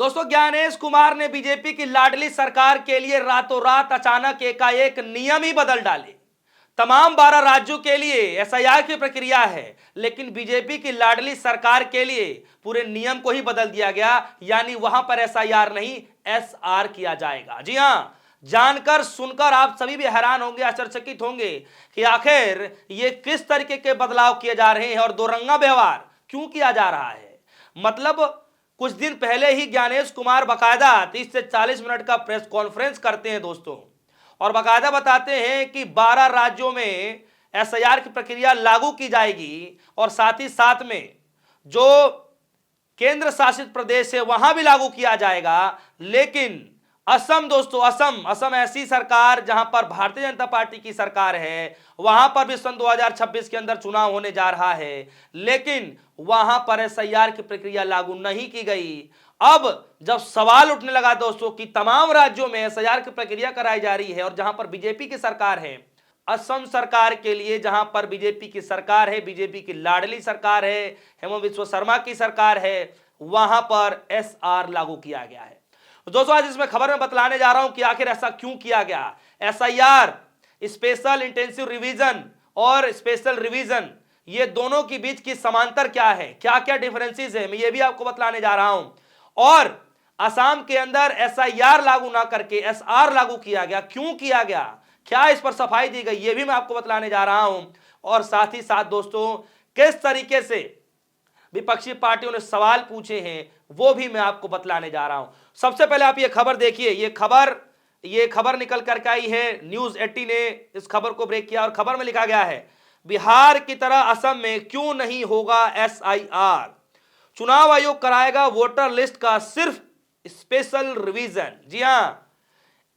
दोस्तों, ज्ञानेश कुमार ने बीजेपी की लाडली सरकार के लिए रातों रात अचानक एकाएक नियम ही बदल डाले। तमाम 12 राज्यों के लिए एसआईआर की प्रक्रिया है, लेकिन बीजेपी की लाडली सरकार के लिए पूरे नियम को ही बदल दिया गया। यानी वहां पर एसआईआर नहीं, एसआर किया जाएगा। जी हां, जानकर सुनकर आप सभी भी हैरान होंगे, आश्चर्यचकित होंगे कि आखिर ये किस तरीके के बदलाव किए जा रहे हैं और दोरंगा व्यवहार क्यों किया जा रहा है। मतलब कुछ दिन पहले ही ज्ञानेश कुमार बकायदा 30 से 40 मिनट का प्रेस कॉन्फ्रेंस करते हैं दोस्तों, और बकायदा बताते हैं कि 12 राज्यों में एसआईआर की प्रक्रिया लागू की जाएगी और साथ ही साथ में जो केंद्र शासित प्रदेश है वहां भी लागू किया जाएगा। लेकिन असम दोस्तों, असम ऐसी सरकार जहां पर भारतीय जनता पार्टी की सरकार है, वहां पर भी सन 2026 के अंदर चुनाव होने जा रहा है, लेकिन वहां पर एसआईआर की प्रक्रिया लागू नहीं की गई। अब जब सवाल उठने लगा दोस्तों कि तमाम राज्यों में एसआईआर की प्रक्रिया कराई जा रही है और जहां पर बीजेपी की सरकार है, असम सरकार के लिए जहां पर बीजेपी की सरकार है, बीजेपी की लाडली सरकार है, हेमंत बिस्वा शर्मा की सरकार है, वहां पर एसआर लागू किया गया है। दोस्तों, आज इसमें खबर में बतलाने जा रहा हूं कि आखिर ऐसा क्यों किया गया। एसआईआर, स्पेशल इंटेंसिव रिवीजन और स्पेशल रिवीजन, ये दोनों के बीच की समांतर क्या है, क्या क्या डिफरेंसेस है, मैं ये भी आपको बतलाने जा रहा हूं। और असम के अंदर एसआईआर लागू ना करके एसआर लागू किया गया, क्यों किया गया, क्या इस पर सफाई दी गई, ये भी मैं आपको बतलाने जा रहा हूं। और साथ ही साथ दोस्तों, किस तरीके से विपक्षी पार्टियों ने सवाल पूछे हैं वो भी मैं आपको बतलाने जा रहा हूं। सबसे पहले आप ये खबर देखिए, ये खबर निकल करके आई है, न्यूज 80 ने इस खबर को ब्रेक किया और खबर में लिखा गया है, बिहार की तरह असम में क्यों नहीं होगा एसआईआर, चुनाव आयोग कराएगा वोटर लिस्ट का सिर्फ स्पेशल रिवीजन। जी हां,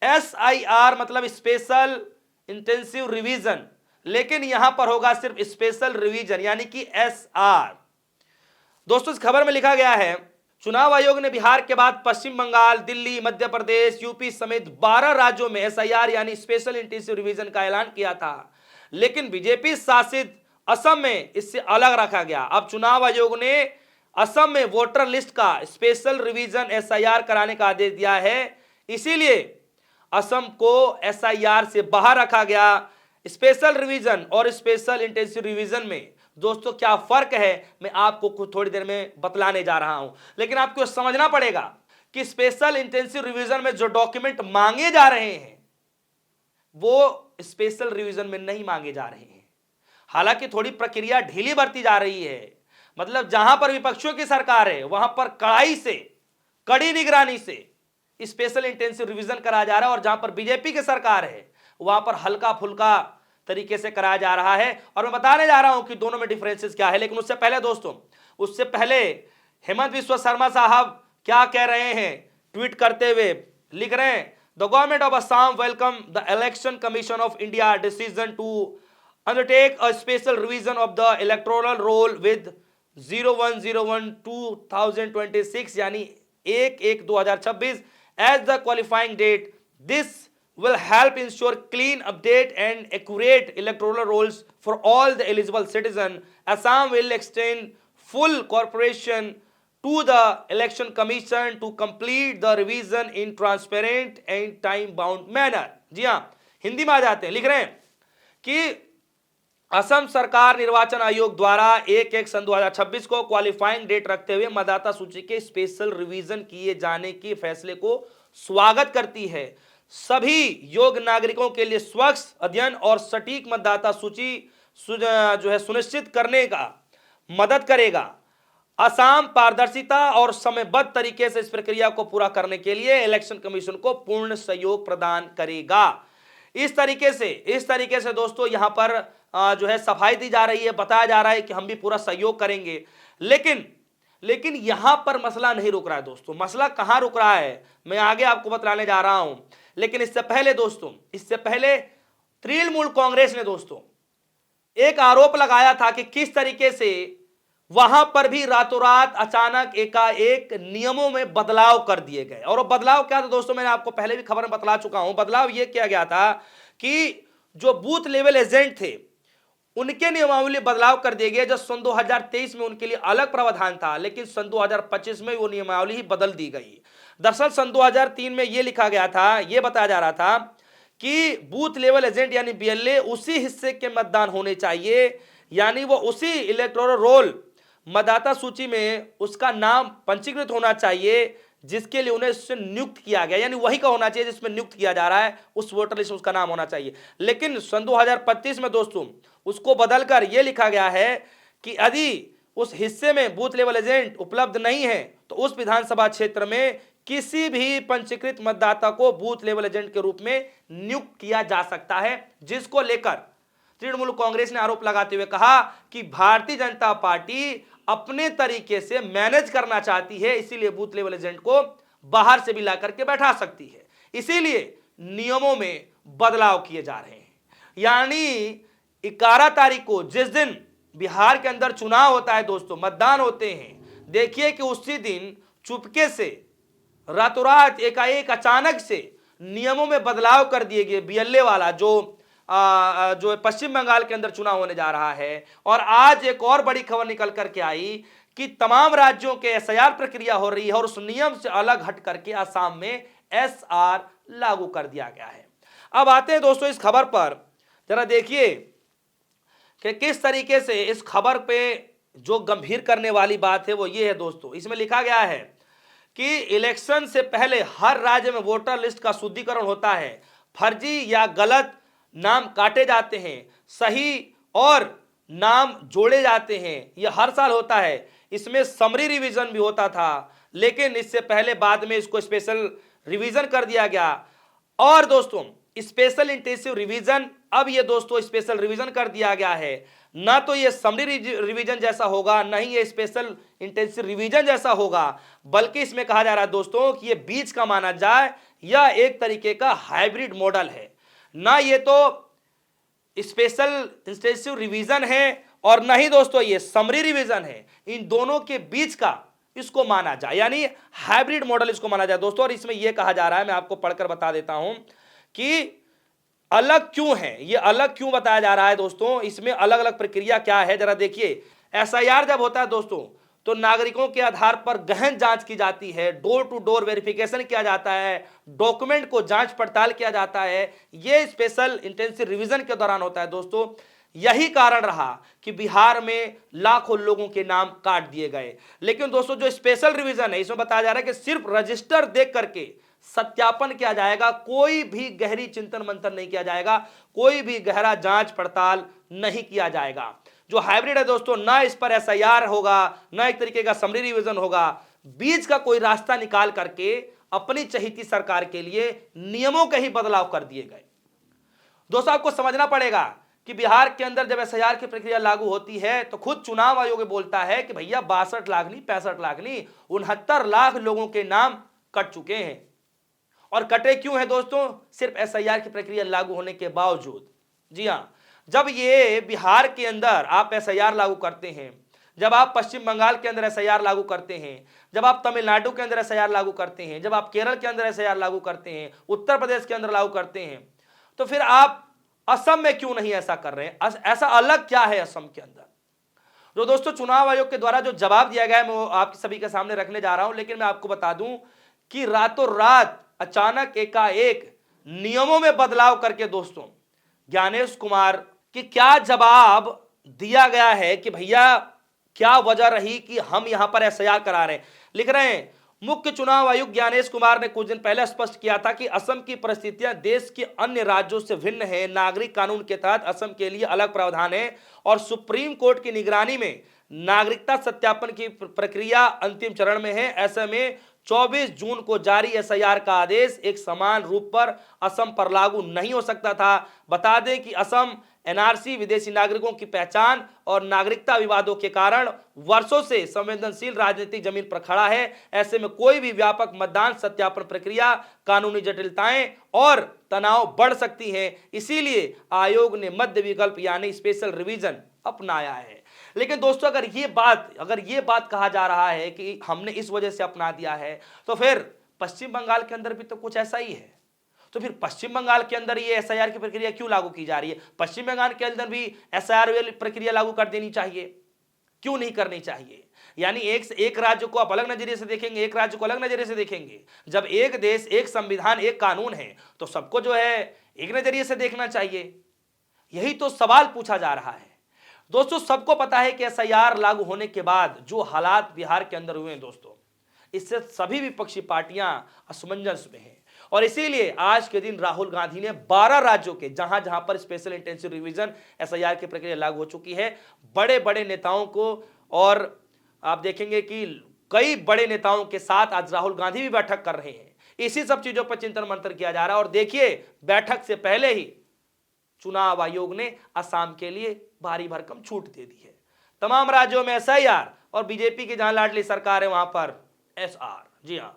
एसआईआर मतलब स्पेशल इंटेंसिव रिवीजन, लेकिन यहां पर होगा सिर्फ स्पेशल रिवीजन यानी कि एसआर। दोस्तों, इस खबर में लिखा गया है, चुनाव आयोग ने बिहार के बाद पश्चिम बंगाल, दिल्ली, मध्य प्रदेश, यूपी समेत 12 राज्यों में एसआईआर यानी स्पेशल इंटेंसिव रिवीजन का ऐलान किया था, लेकिन बीजेपी शासित असम में इससे अलग रखा गया। अब चुनाव आयोग ने असम में वोटर लिस्ट का स्पेशल रिवीजन एसआईआर कराने का आदेश दिया है, इसीलिए असम को एसआईआर से बाहर रखा गया। स्पेशल रिवीजन और स्पेशल इंटेंसिव रिवीजन में दोस्तों क्या फर्क है, मैं आपको कुछ थोड़ी देर में बतलाने जा रहा हूं, लेकिन आपको समझना पड़ेगा कि स्पेशल इंटेंसिव रिवीजन में जो डॉक्यूमेंट मांगे जा रहे हैं वो स्पेशल रिवीजन में नहीं मांगे जा रहे हैं। हालांकि थोड़ी प्रक्रिया ढीली बरती जा रही है, मतलब जहां पर विपक्षियों की सरकार है वहां पर कड़ी निगरानी से स्पेशल इंटेंसिव रिवीजन कराया जा रहा है, और जहां पर बीजेपी की सरकार है वहां पर हल्का फुल्का तरीके से कराया जा रहा है। और मैं बताने जा रहा हूं कि दोनों में डिफरेंसेस क्या है, लेकिन उससे पहले हेमंत बिस्वा शर्मा साहब क्या कह रहे हैं, ट्वीट करते हुए लिख रहे हैं, the government of Assam welcome the election commission of India decision to undertake a special revision of the electoral roll with 01/01/2026 यानी 1/1/2026 as the qualifying date. This will help ensure clean, update and accurate electoral rolls for all the eligible citizens. Assam will extend full cooperation to the election commission to complete the revision in transparent and time bound manner. जी हाँ, हिंदी में आ जाते हैं, लिख रहे हैं कि असम सरकार निर्वाचन आयोग द्वारा 1/1/2026 को क्वालिफाइंग डेट रखते हुए मतदाता सूची के स्पेशल रिवीजन किए जाने के फैसले को स्वागत करती है। सभी योग्य नागरिकों के लिए स्वच्छ अध्ययन और सटीक मतदाता सूची जो है सुनिश्चित करने का मदद करेगा। असम पारदर्शिता और समयबद्ध तरीके से इस प्रक्रिया को पूरा करने के लिए इलेक्शन कमीशन को पूर्ण सहयोग प्रदान करेगा। इस तरीके से दोस्तों यहां पर जो है सफाई दी जा रही है, बताया जा रहा है कि हम भी पूरा सहयोग करेंगे। लेकिन यहां पर मसला नहीं रुक रहा है दोस्तों। मसला कहां रुक रहा है मैं आगे आपको बतलाने जा रहा हूं, लेकिन इससे पहले तृणमूल कांग्रेस ने दोस्तों एक आरोप लगाया था कि किस तरीके से वहां पर भी रातों रात अचानक एकाएक नियमों में बदलाव कर दिए गए। और वो बदलाव क्या था दोस्तों, मैंने आपको पहले भी खबर में बतला चुका हूं। बदलाव यह किया गया था कि जो बूथ लेवल एजेंट थे उनके नियमावली बदलाव कर दिए गए। जब सन 2023 में उनके लिए अलग प्रावधान था, लेकिन सन 2025 में वो नियमावली ही बदल दी गई। दरअसल सन 2003 में यह लिखा गया था, यह बताया जा रहा था कि बूथ लेवल एजेंट यानी बीएलए उसी हिस्से के मतदान होने चाहिए, यानी वो उसी इलेक्टोरल रोल मतदाता सूची में उसका नाम पंजीकृत होना चाहिए जिसके लिए उन्हें उससे नियुक्त किया गया, यानी वही का होना चाहिए जिसमें नियुक्त किया जा रहा है, उस वोटर लिस्ट में उसका नाम होना चाहिए। लेकिन सन 2025 में दोस्तों उसको बदलकर यह लिखा गया है कि यदि उस हिस्से में बूथ लेवल एजेंट उपलब्ध नहीं है तो उस विधानसभा क्षेत्र में किसी भी पंजीकृत मतदाता को बूथ लेवल एजेंट के रूप में नियुक्त किया जा सकता है, जिसको लेकर तृणमूल कांग्रेस ने आरोप लगाते हुए कहा कि भारतीय जनता पार्टी अपने तरीके से मैनेज करना चाहती है, इसीलिए बूथ लेवल एजेंट को बाहर से भी ला करके बैठा सकती है, इसीलिए नियमों में बदलाव किए जा रहे हैं। यानी 11 तारीख को जिस दिन बिहार के अंदर चुनाव होता है दोस्तों, मतदान होते हैं, देखिए कि उसी दिन चुपके से रातों रात एकाएक अचानक से नियमों में बदलाव कर दिए गए। बीएलए वाला जो पश्चिम बंगाल के अंदर चुनाव होने जा रहा है, और आज एक और बड़ी खबर निकल करके आई कि तमाम राज्यों के एसआईआर प्रक्रिया हो रही है और उस नियम से अलग हट करके असम में एसआर लागू कर दिया गया है। अब आते हैं दोस्तों इस खबर पर, जरा देखिए कि किस तरीके से इस खबर पे जो गंभीर करने वाली बात है वो ये है दोस्तों, इसमें लिखा गया है कि इलेक्शन से पहले हर राज्य में वोटर लिस्ट का शुद्धिकरण होता है, फर्जी या गलत नाम काटे जाते हैं, सही और नाम जोड़े जाते हैं, यह हर साल होता है। इसमें समरी रिवीजन भी होता था, लेकिन इससे पहले बाद में इसको स्पेशल रिवीजन कर दिया गया। और दोस्तों स्पेशल इंटेंसिव रिवीजन, अब ये दोस्तों स्पेशल रिवीजन कर दिया गया है, ना तो ये समरी रिवीजन जैसा होगा, ना ही ये स्पेशल इंटेंसिव रिवीजन जैसा होगा, बल्कि इसमें कहा जा रहा है दोस्तों कि ये बीच का माना जाए, यह एक तरीके का हाइब्रिड मॉडल है। ना ये तो स्पेशल इंटेंसिव रिवीजन है और ना ही दोस्तों ये समरी रिवीजन है, इन दोनों के बीच का इसको माना जाए, यानी हाइब्रिड मॉडल इसको माना जाए दोस्तों। और इसमें यह कहा जा रहा है, मैं आपको पढ़कर बता देता हूं कि अलग क्यों है, ये अलग क्यों बताया जा रहा है दोस्तों, इसमें अलग अलग प्रक्रिया क्या है। जरा देखिए, एसआईआर जब होता है दोस्तों तो नागरिकों के आधार पर गहन जांच की जाती है, डोर टू डोर वेरिफिकेशन किया जाता है, डॉक्यूमेंट को जांच पड़ताल किया जाता है। यह स्पेशल इंटेंसिव रिवीजन के दौरान होता है दोस्तों। यही कारण रहा कि बिहार में लाखों लोगों के नाम काट दिए गए। लेकिन दोस्तों जो स्पेशल रिवीजन है, इसमें बताया जा रहा है कि सिर्फ रजिस्टर देख करके सत्यापन किया जाएगा, कोई भी गहरी चिंतन मंथन नहीं किया जाएगा, कोई भी गहरा जांच पड़ताल नहीं किया जाएगा। जो हाइब्रिड है दोस्तों, ना इस पर एसआईआर होगा, ना एक तरीके का समरी रिवीजन होगा, बीच का कोई रास्ता निकाल करके अपनी चहीती सरकार के लिए नियमों के ही बदलाव कर दिए गए। दोस्तों आपको समझना पड़ेगा कि बिहार के अंदर जब एसआईआर की प्रक्रिया लागू होती है तो खुद चुनाव आयोग बोलता है कि भैया 62 लाख नहीं, 65 लाख नहीं, 69 लाख लोगों के नाम कट चुके हैं। और कटे क्यों है दोस्तों? सिर्फ एसआईआर की प्रक्रिया लागू होने के बावजूद। जी हां, जब ये बिहार के अंदर आप एसआईआर लागू करते हैं, जब आप पश्चिम बंगाल के अंदर एसआईआर लागू करते हैं, जब आप तमिलनाडु के अंदर एसआईआर लागू करते हैं, जब आप केरल के अंदर एसआईआर लागू करते हैं, उत्तर प्रदेश के अंदर लागू करते हैं, तो फिर आप असम में क्यों नहीं ऐसा कर रहे हैं? ऐसा अलग क्या है असम के अंदर? जो दोस्तों चुनाव आयोग के द्वारा जो जवाब दिया गया है, मैं आप सभी के सामने रखने जा रहा हूं। लेकिन मैं आपको बता दूं कि रातों रात अचानक एकाएक नियमों में बदलाव करके दोस्तों ज्ञानेश कुमार की क्या जवाब दिया गया है कि भैया क्या वजह रही कि हम यहां पर एसआईआर करा रहे हैं। लिख रहे हैं, मुख्य चुनाव आयुक्त ज्ञानेश कुमार ने कुछ दिन पहले स्पष्ट किया था कि असम की परिस्थितियां देश के अन्य राज्यों से भिन्न है। नागरिक कानून के तहत असम के लिए अलग प्रावधान है और सुप्रीम कोर्ट की निगरानी में नागरिकता सत्यापन की प्रक्रिया अंतिम चरण में है। ऐसे में 24 जून को जारी एसआईआर का आदेश एक समान रूप पर असम पर लागू नहीं हो सकता था। बता दें कि असम एनआरसी, विदेशी नागरिकों की पहचान और नागरिकता विवादों के कारण वर्षों से संवेदनशील राजनीतिक जमीन पर खड़ा है। ऐसे में कोई भी व्यापक मतदान सत्यापन प्रक्रिया, कानूनी जटिलताएं और तनाव बढ़ सकती हैं। इसीलिए आयोग ने मध्य विकल्प यानी स्पेशल रिवीजन अपनाया है। लेकिन दोस्तों अगर ये बात कहा जा रहा है कि हमने इस वजह से अपना दिया है, तो फिर पश्चिम बंगाल के अंदर भी तो कुछ ऐसा ही है। तो फिर पश्चिम बंगाल के अंदर ये एसआईआर की प्रक्रिया क्यों लागू की जा रही है? पश्चिम बंगाल के अंदर भी एसआईआर प्रक्रिया लागू कर देनी चाहिए, क्यों नहीं करनी चाहिए? यानी एक राज्य को आप अलग नजरिए से देखेंगे, एक राज्य को अलग नजरिए से देखेंगे। जब एक देश, एक संविधान, एक कानून है तो सबको जो है एक नजरिए से देखना चाहिए। यही तो सवाल पूछा जा रहा है। दोस्तों, सबको पता है कि एसआईआर लागू होने के बाद जो हालात बिहार के अंदर हुए हैं दोस्तों, इससे सभी विपक्षी पार्टियां असमंजस में हैं। और इसीलिए आज के दिन राहुल गांधी ने 12 राज्यों के जहां जहां पर स्पेशल इंटेंसिव रिवीजन एसआईआर की प्रक्रिया लागू हो चुकी है, बड़े बड़े नेताओं को, और आप देखेंगे कि कई बड़े नेताओं के साथ आज राहुल गांधी भी बैठक कर रहे हैं। इसी सब चीजों पर चिंतन मंथन किया जा रहा है। और देखिए, बैठक से पहले ही चुनाव आयोग ने असम के लिए भारी भरकम छूट दे दी है। तमाम राज्यों में एसआईआर और बीजेपी की जहां लाडली सरकार है वहां पर एसआर। जी हां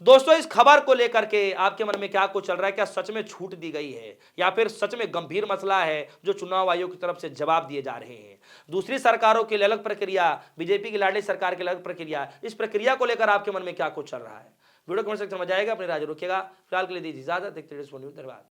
दोस्तों, इस खबर को लेकर के आपके मन में क्या कुछ चल रहा है? क्या सच में छूट दी गई है या फिर सच में गंभीर मसला है जो चुनाव आयोग की तरफ से जवाब दिए जा रहे हैं? दूसरी सरकारों के लिए अलग प्रक्रिया, बीजेपी की लाडली सरकार की अलग प्रक्रिया, इस प्रक्रिया को लेकर आपके मन में क्या कुछ चल रहा है? वीडियो कमेंट सेक्शन में जाएगा, अपनी राय रखिएगा। फिलहाल के लिए दीजिए इजाजत, देखते रहिए न्यूज़। धन्यवाद।